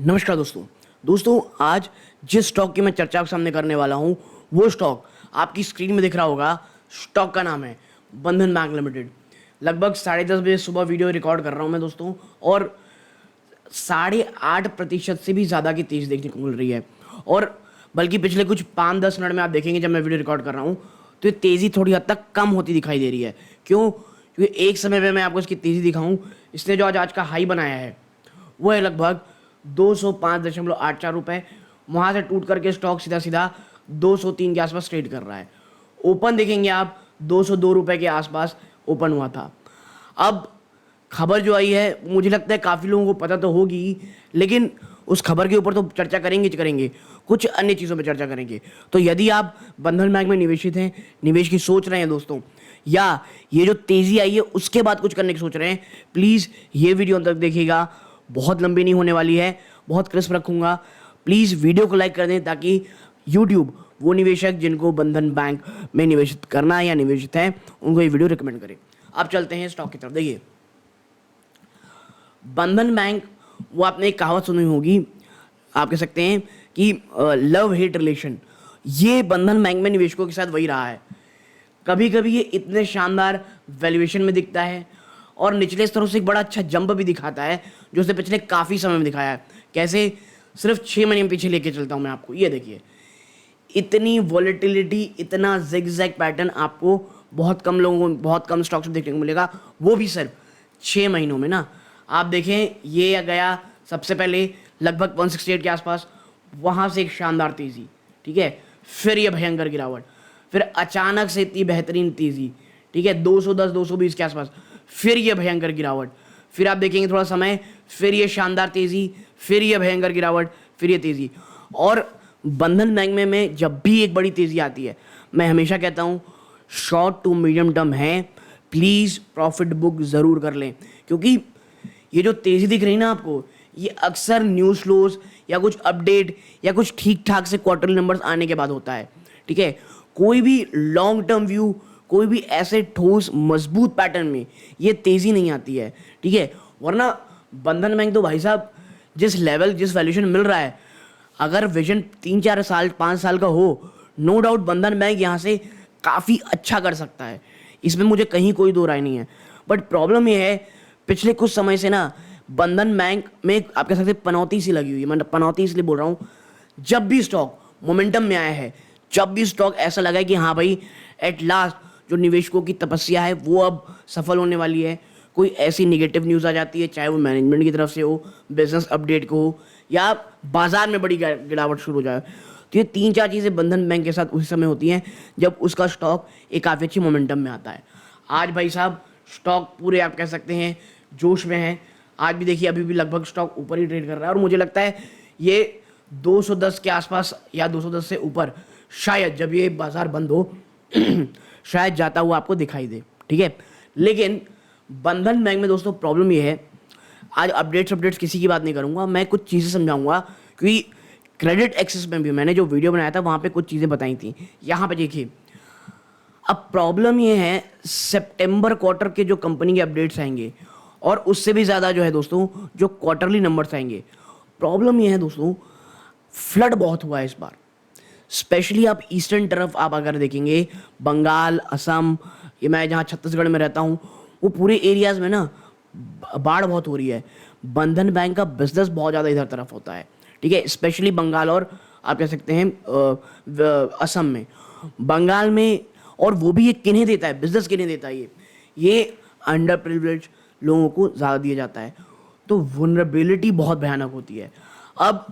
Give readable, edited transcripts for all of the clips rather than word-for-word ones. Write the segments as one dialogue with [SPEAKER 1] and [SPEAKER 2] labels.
[SPEAKER 1] नमस्कार दोस्तों आज जिस स्टॉक की मैं चर्चा आपके सामने करने वाला हूं वो स्टॉक आपकी स्क्रीन में दिख रहा होगा। स्टॉक का नाम है बंधन बैंक लिमिटेड। लगभग 10:30 बजे सुबह वीडियो रिकॉर्ड कर रहा हूं मैं दोस्तों, और 8.5% से भी ज़्यादा की तेज़ी देखने को मिल रही है। और बल्कि पिछले कुछ 5-10 मिनट में आप देखेंगे जब मैं वीडियो रिकॉर्ड कर रहा हूँ तो ये तेज़ी थोड़ी हद तक कम होती दिखाई दे रही है। क्यों? क्योंकि एक समय पे मैं आपको इसकी तेज़ी दिखाऊं, इसने जो आज का हाई बनाया है वो है लगभग 205.84 रुपये। वहाँ से टूट करके स्टॉक सीधा सीधा 203 के आसपास ट्रेड कर रहा है। ओपन देखेंगे आप 202 रुपये के आसपास ओपन हुआ था। अब खबर जो आई है मुझे लगता है काफ़ी लोगों को पता तो होगी, लेकिन उस खबर के ऊपर तो चर्चा करेंगे, कुछ अन्य चीज़ों पर चर्चा करेंगे। तो यदि आप बंधन बैंक में निवेशित हैं, निवेश की सोच रहे हैं दोस्तों, या ये जो तेज़ी आई है उसके बाद कुछ करने की सोच रहे हैं, प्लीज़ ये वीडियो अंत तक देखिएगा। बहुत लंबी नहीं होने वाली है, बहुत क्रिस्प रखूंगा। प्लीज़ वीडियो को लाइक कर दें ताकि यूट्यूब वो निवेशक जिनको बंधन बैंक में निवेशित करना है या निवेशित है उनको ये वीडियो रिकमेंड करें। अब चलते हैं स्टॉक की तरफ। देखिए, बंधन बैंक, वो आपने एक कहावत सुनी होगी, आप कह सकते हैं कि लव हेट रिलेशन, ये बंधन बैंक में निवेशकों के साथ वही रहा है। कभी कभी ये इतने शानदार वैल्यूएशन में दिखता है और निचले स्तरों से एक बड़ा अच्छा जंप भी दिखाता है जो उसने पिछले काफ़ी समय में दिखाया है। कैसे? सिर्फ 6 महीने में पीछे लेके चलता हूँ मैं आपको। ये देखिए, इतनी वॉलेटिलिटी, इतना जिगजैग पैटर्न आपको बहुत कम लोगों को, बहुत कम स्टॉक्स में देखने को मिलेगा, वो भी सिर्फ 6 महीनों में ना। आप देखें, ये गया सबसे पहले लगभग 168 के आसपास, वहाँ से एक शानदार तेज़ी, ठीक है, फिर ये भयंकर गिरावट, फिर अचानक से इतनी बेहतरीन तेज़ी, ठीक है, 210 220 के आसपास, फिर ये भयंकर गिरावट, फिर आप देखेंगे थोड़ा समय, फिर ये शानदार तेज़ी, फिर ये भयंकर गिरावट, फिर ये तेज़ी। और बंधन बैंक में मैं जब भी एक बड़ी तेज़ी आती है मैं हमेशा कहता हूँ शॉर्ट टू मीडियम टर्म है, प्लीज़ प्रॉफिट बुक ज़रूर कर लें। क्योंकि ये जो तेज़ी दिख रही है ना आपको, ये अक्सर न्यूज़ फ्लोज या कुछ अपडेट या कुछ ठीक ठाक से क्वार्टरली नंबर्स आने के बाद होता है, ठीक है। कोई भी लॉन्ग टर्म व्यू, कोई भी ऐसे ठोस मजबूत पैटर्न में ये तेज़ी नहीं आती है, ठीक है। वरना बंधन बैंक तो भाई साहब जिस लेवल, जिस वैल्यूएशन मिल रहा है, अगर विजन 3-4 साल 5 साल का हो, नो डाउट बंधन बैंक यहाँ से काफ़ी अच्छा कर सकता है, इसमें मुझे कहीं कोई दो राय नहीं है। बट प्रॉब्लम ये है, पिछले कुछ समय से ना बंधन बैंक में आप कह सकते पनौती सी लगी हुई है। मैं पनौती इसलिए बोल रहा हूँ, जब भी स्टॉक मोमेंटम में आया है, जब भी स्टॉक ऐसा लगा है कि हाँ भाई एट लास्ट जो निवेशकों की तपस्या है वो अब सफल होने वाली है, कोई ऐसी नेगेटिव न्यूज़ आ जाती है, चाहे वो मैनेजमेंट की तरफ से हो, बिजनेस अपडेट को हो, या बाजार में बड़ी गिरावट शुरू हो जाए, तो ये 3-4 चीज़ें बंधन बैंक के साथ उसी समय होती हैं जब उसका स्टॉक एक काफ़ी अच्छी मोमेंटम में आता है। आज भाई साहब स्टॉक पूरे आप कह सकते हैं जोश में है। आज भी देखिए, अभी भी लगभग स्टॉक ऊपर ही ट्रेड कर रहा है, और मुझे लगता है ये 210 के आसपास या 210 से ऊपर शायद जब ये बाजार बंद हो शायद जाता हुआ आपको दिखाई दे, ठीक है। लेकिन बंधन बैंक में दोस्तों प्रॉब्लम ये है, आज अपडेट्स किसी की बात नहीं करूंगा, मैं कुछ चीज़ें समझाऊंगा, क्योंकि क्रेडिट एक्सेस में भी मैंने जो वीडियो बनाया था वहाँ पे कुछ चीज़ें बताई थी। यहाँ पे देखिए, अब प्रॉब्लम ये है, सितंबर क्वार्टर के जो कंपनी के अपडेट्स आएंगे और उससे भी ज़्यादा जो है दोस्तों जो क्वार्टरली नंबर्स आएंगे, प्रॉब्लम ये है दोस्तों, फ्लड बहुत हुआ है इस बार। स्पेशली आप ईस्टर्न तरफ आप अगर देखेंगे, बंगाल, असम, ये मैं जहाँ छत्तीसगढ़ में रहता हूँ, वो पूरे एरियाज़ में ना बाढ़ बहुत हो रही है। बंधन बैंक का बिजनेस बहुत ज़्यादा इधर तरफ होता है, ठीक है, स्पेशली बंगाल और आप कह सकते हैं असम में। बंगाल में, और वो भी ये किन्हें देता है, बिजनेस किन्हें देता है, ये अंडर प्रिविलेज लोगों को ज़्यादा दिया जाता है, तो वनरेबिलिटी बहुत भयानक होती है। अब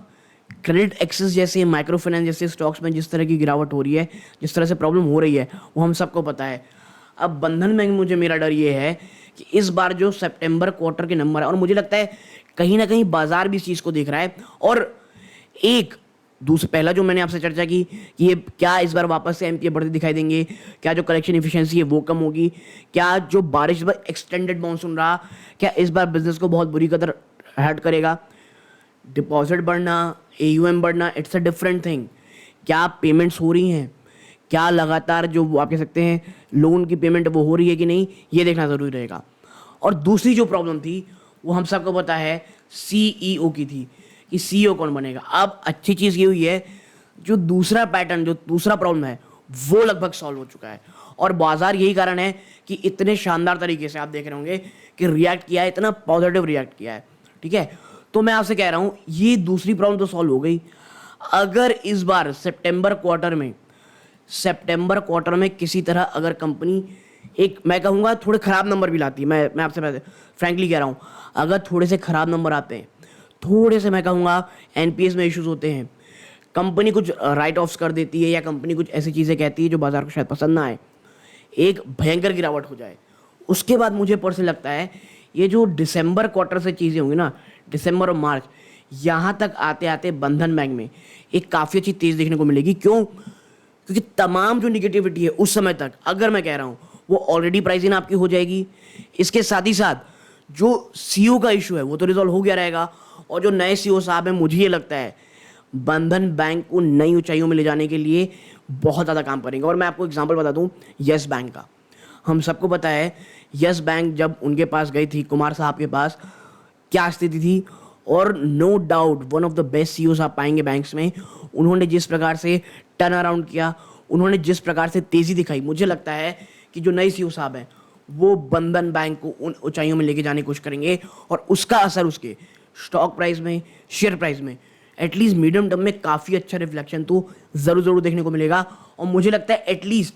[SPEAKER 1] क्रेडिट एक्सेस जैसे, माइक्रो फाइनेंस जैसे स्टॉक्स में जिस तरह की गिरावट हो रही है, जिस तरह से प्रॉब्लम हो रही है, वो हम सबको पता है। अब बंधन बैंक में मुझे, मेरा डर ये है कि इस बार जो सितंबर क्वार्टर के नंबर है, और मुझे लगता है कहीं ना कहीं बाजार भी इस चीज़ को देख रहा है, और एक दूसरा पहला जो मैंने आपसे चर्चा की कि ये क्या इस बार वापस से एमपीए बढ़ते दिखाई देंगे, क्या जो कलेक्शन इफिशिएंसी है वो कम होगी, क्या जो बारिश इस बार एक्सटेंडेड मानसून रहा, क्या इस बार बिजनेस को बहुत बुरी कदर हर्ट करेगा। डिपॉजिट बढ़ना, एयूएम बढ़ना, इट्स अ डिफरेंट थिंग। क्या पेमेंट्स हो रही हैं, क्या लगातार जो आप कह सकते हैं लोन की पेमेंट वो हो रही है कि नहीं, ये देखना ज़रूरी रहेगा। और दूसरी जो प्रॉब्लम थी वो हम सबको पता है सीईओ की थी, कि सीईओ कौन बनेगा। अब अच्छी चीज़ ये हुई है, जो दूसरा पैटर्न, जो दूसरा प्रॉब्लम है, वो लगभग सॉल्व हो चुका है और बाजार यही कारण है कि इतने शानदार तरीके से आप देख रहे होंगे कि रिएक्ट किया है, इतना पॉजिटिव रिएक्ट किया है। ठीक है, तो मैं आपसे कह रहा हूँ ये दूसरी प्रॉब्लम तो सॉल्व हो गई। अगर इस बार सितंबर क्वार्टर में किसी तरह अगर कंपनी एक, मैं कहूँगा थोड़े ख़राब नंबर भी लाती है, मैं आपसे फ्रैंकली कह रहा हूँ, अगर थोड़े से ख़राब नंबर आते हैं, थोड़े से मैं कहूँगा एनपीएस में इश्यूज होते हैं, कंपनी कुछ राइट ऑफ्स कर देती है या कंपनी कुछ ऐसी चीज़ें कहती है जो बाजार को शायद पसंद ना आए, एक भयंकर गिरावट हो जाए, उसके बाद मुझे पर्सनली लगता है ये जो दिसंबर क्वार्टर से चीज़ें होंगी ना, दिसंबर और मार्च, यहाँ तक आते आते बंधन बैंक में एक काफ़ी अच्छी तेज़ देखने को मिलेगी। क्यों? क्योंकि तमाम जो निगेटिविटी है उस समय तक, अगर मैं कह रहा हूँ, वो ऑलरेडी प्राइस इन आपकी हो जाएगी। इसके साथ ही साथ जो सीईओ का इशू है वो तो रिजॉल्व हो गया रहेगा और जो नए सीईओ साहब हैं, मुझे ये लगता है बंधन बैंक को नई ऊंचाइयों में ले जाने के लिए बहुत ज़्यादा काम करेंगे। और मैं आपको एग्जांपल बता दूं यस बैंक का। हम सबको पता है यस बैंक जब उनके पास गई थी, कुमार साहब के पास, क्या स्थिति थी, और no doubt one of the best CEOs आप पाएंगे बैंक्स में। उन्होंने जिस प्रकार से टर्न अराउंड किया, उन्होंने जिस प्रकार से तेज़ी दिखाई, मुझे लगता है कि जो नए सीईओ साहब हैं वो बंधन बैंक को उन ऊंचाइयों में लेके जाने की कोशिश करेंगे और उसका असर उसके स्टॉक प्राइस में, शेयर प्राइस में एटलीस्ट मीडियम टर्म में काफ़ी अच्छा रिफ्लेक्शन तो ज़रूर देखने को मिलेगा। और मुझे लगता है एटलीस्ट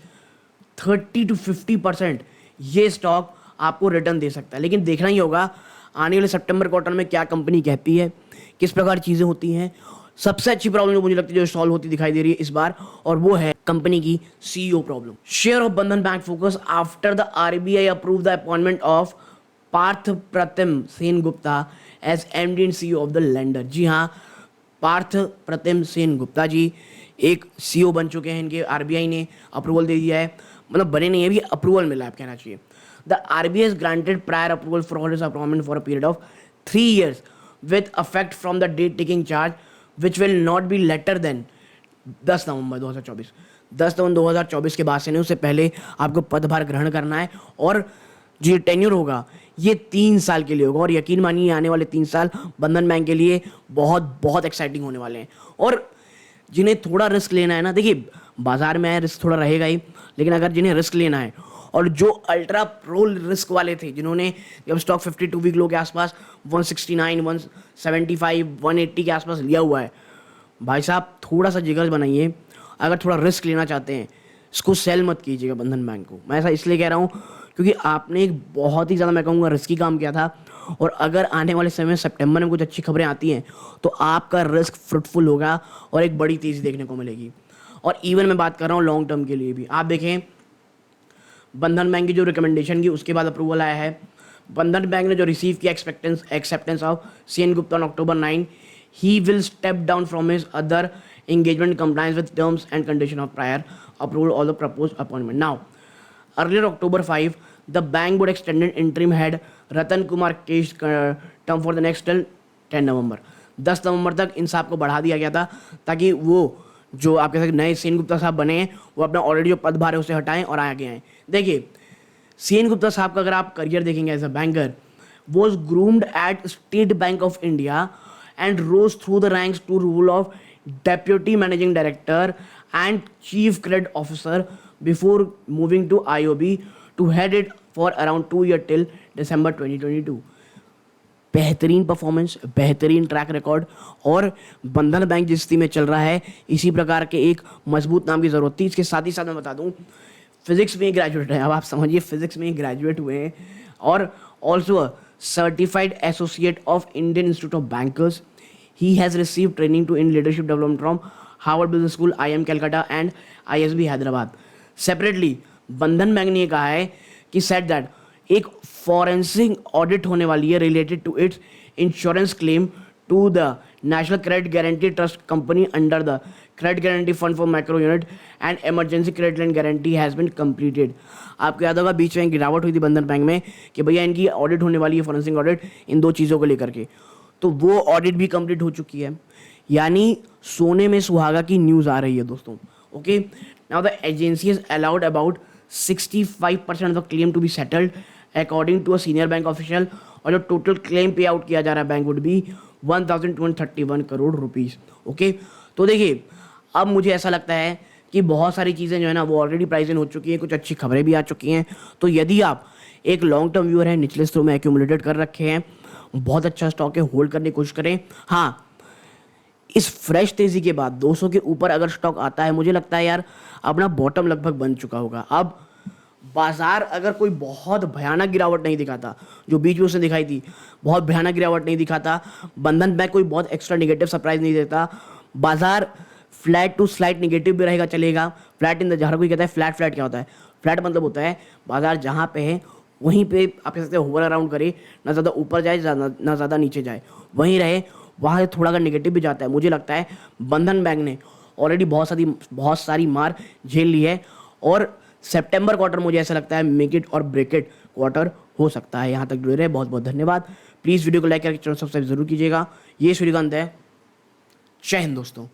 [SPEAKER 1] 30 to 50% ये स्टॉक आपको रिटर्न दे सकता है। लेकिन देखना ही होगा आने वाले सितंबर क्वार्टर में क्या कंपनी कहती है, किस प्रकार चीज़ें होती हैं। सबसे अच्छी प्रॉब्लम जो मुझे लगती है जो सॉल्व होती दिखाई दे रही है इस बार, और वो है कंपनी की CEO problem. Share of Bandhan bank focus after the RBI approve the appointment of Partha Pratim Sengupta as MD and CEO of the lender. जी हाँ, पार्थ प्रतिम सेनगुप्ता जी एक सीईओ बन चुके हैं, इनके आरबीआई ने अप्रूवल दे दिया है, मतलब बने नहीं है, अभी अप्रूवल मिला है आप कहना चाहिए। The RBI has granted prior approval for his appointment for a period of 3 years with effect from the date taking charge, which will not be later than 10 नवंबर 2024। 10 नवंबर 2024 के बाद से नहीं, उससे पहले आपको पदभार ग्रहण करना है और जो ये टेन्योर होगा ये 3 साल के लिए होगा। और यकीन मानिए आने वाले 3 साल बंधन बैंक के लिए बहुत एक्साइटिंग होने वाले हैं। और जिन्हें थोड़ा रिस्क लेना है ना, देखिए बाजार में है रिस्क थोड़ा रहेगा ही, लेकिन अगर जिन्हें रिस्क लेना है और जो अल्ट्रा प्रो रिस्क वाले थे, जिन्होंने जब स्टॉक 52 वीक लो के आसपास 169, 175, 180 के आसपास लिया हुआ है, भाई साहब थोड़ा सा जिगर बनाइए। अगर थोड़ा रिस्क लेना चाहते हैं, इसको सेल मत कीजिएगा बंधन बैंक को। मैं ऐसा इसलिए कह रहा हूँ क्योंकि आपने एक बहुत ही ज़्यादा, मैं कहूँगा, रिस्की काम किया था। और अगर आने वाले समय में सितंबर में कुछ अच्छी खबरें आती हैं तो आपका रिस्क फ्रूटफुल होगा और एक बड़ी तेज़ी देखने को मिलेगी। और इवन मैं बात कर रहा हूँ लॉन्ग टर्म के लिए भी। आप देखें बंधन बैंक की जो रिकमेंडेशन की उसके बाद अप्रूवल आया है। बंधन बैंक ने जो रिसीव किया acceptance of CN Gupta on October 9, he will step down from his other engagement compliance with terms and condition of prior approval of the proposed appointment. Now, earlier October 5, the bank board extended interim head Ratan Kumar Kesh term for the next till 10 November. 10 नवंबर तक इन साहब को बढ़ा दिया गया था ताकि वो जो आपके साथ नए सेन गुप्ता साहब बने हैं वो अपना ऑलरेडी जो पदभार है उसे हटाएं और आगे आएँ। देखिए सेन गुप्ता साहब का अगर आप करियर देखेंगे as a banker, was groomed at State Bank of India and rose through the ranks to role of Deputy Managing Director and Chief Credit Officer before moving to IOB to head it for around 2 years till December 2022. बेहतरीन performance, बेहतरीन track record, और बंधन bank जिस स्थिति में चल रहा है इसी प्रकार के एक मजबूत नाम की ज़रूरत थी। इसके साथ ही साथ मैं बता दूं फिजिक्स में ग्रेजुएट है, अब आप समझिए फिजिक्स में ग्रेजुएट हुए हैं, और also certified associate of Indian institute of bankers. He has received training in leadership development from Harvard Business School, IIM Calcutta and ISB Hyderabad. Separately, बंधन बैंक ने ये कहा है कि said that एक फॉरेंसिक ऑडिट होने वाली है related to its insurance claim to the National Credit Guarantee Trust Company under the Credit Guarantee Fund for Micro Unit and Emergency Credit Line Guarantee has been completed. आपको याद होगा बीच में गिरावट हुई थी बंधन बैंक में कि भैया इनकी ऑडिट होने वाली है, फॉरेंसिक ऑडिट, इन दो चीज़ों को लेकर के, तो वो ऑडिट भी कंप्लीट हो चुकी है। यानी सोने में सुहागा की न्यूज़ आ रही है दोस्तों। Okay, now the agency has allowed about 65% of the claim to be settled according to a senior bank official, और जो टोटल क्लेम पे आउट किया जा रहा है bank would be 1231 crore rupees. Okay, तो देखिए अब मुझे ऐसा लगता है कि बहुत सारी चीज़ें जो है ना वो ऑलरेडी प्राइस इन हो चुकी हैं, कुछ अच्छी खबरें भी आ चुकी हैं। तो यदि आप एक लॉन्ग टर्म व्यूअर हैं, निचले स्तरों में एक्यूमुलेटेड कर रखे हैं, बहुत अच्छा स्टॉक है, होल्ड करने की कोशिश करें। हाँ, इस फ्रेश तेजी के बाद 200 के ऊपर अगर स्टॉक आता है, मुझे लगता है यार अपना बॉटम लगभग बन चुका होगा। अब बाजार अगर कोई बहुत भयानक गिरावट नहीं दिखाता, जो बीच में उसने दिखाई थी, बहुत भयानक गिरावट नहीं दिखाता, बंधन बैंक कोई बहुत एक्स्ट्रा नेगेटिव सरप्राइज नहीं देता, बाजार फ्लैट टू स्लाइट नेगेटिव भी रहेगा, चलेगा। फ्लैट इन द, हर कोई कहता है फ्लैट, फ्लैट क्या होता है? फ्लैट मतलब होता है बाजार जहाँ पे है वहीं पे आप कह सकते हैं होवर अराउंड करे, ना ज़्यादा ऊपर जाए ना ज़्यादा नीचे जाए, वहीं रहे। वहाँ से थोड़ा अगर नेगेटिव भी जाता है, मुझे लगता है बंधन बैंक ने ऑलरेडी बहुत सारी मार झेल ली है, और सितंबर क्वार्टर मुझे ऐसा लगता है मेक इट और ब्रेक इट क्वार्टर हो सकता है। यहाँ तक जुड़े रहे, बहुत बहुत धन्यवाद। प्लीज़ वीडियो को लाइक करके चैनल सब्सक्राइब जरूर कीजिएगा। ये इस वीडियो का अंत है। जय हिंद दोस्तों।